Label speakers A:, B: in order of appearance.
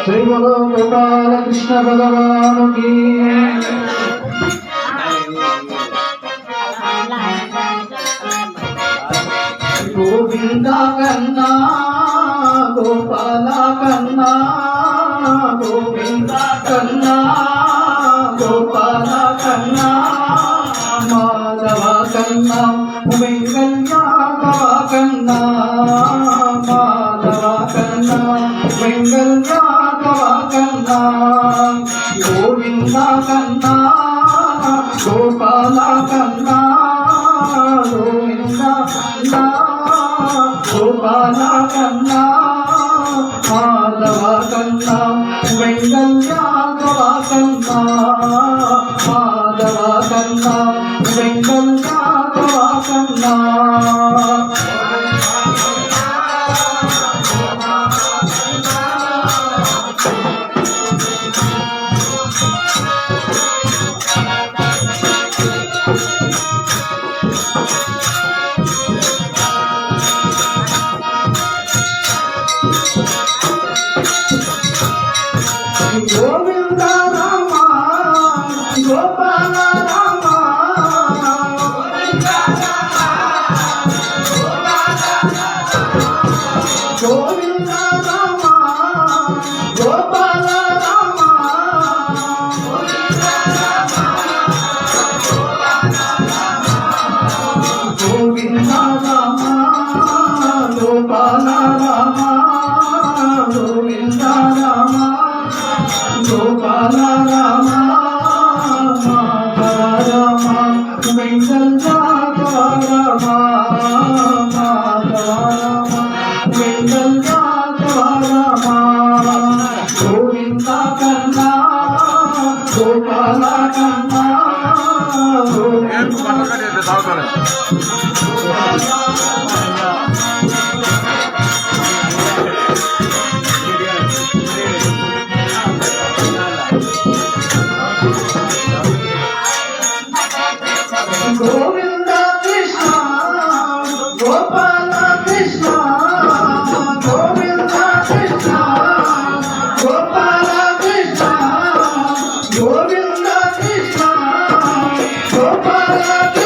A: श्री बोलो गोपाल कृष्ण भगवान की। गोविंदा कन्ना गोपाल कन्ना गोविंदा कन्ना गोपाल कन्ना माधव कन्ना वेंकटयादव कन्ना माधव कन्ना वेंकटयादव कन्ना गोविंदा कन्ना गोपाल कन्ना गोविंदा कन्ना गोपाल कन्ना माधव कन्ना वेंकटयादव कन्ना माधव कन्ना वेंकटयादव कन्ना। गोविंद राम गोपाल राम गोविंद राम गोपाल राम गोविंद राम गोपाल राम गोविंद राम गोपाल राम माधव राम वेंकटयादव राम माधव राम वेंकटयादव राम गोविंद कन्ना गोपाल कन्ना गोविंद कृष्ण गोपाल कृष्ण गोविंद कृष्ण गोपाल कृष्ण गोविंद कृष्ण गोपाल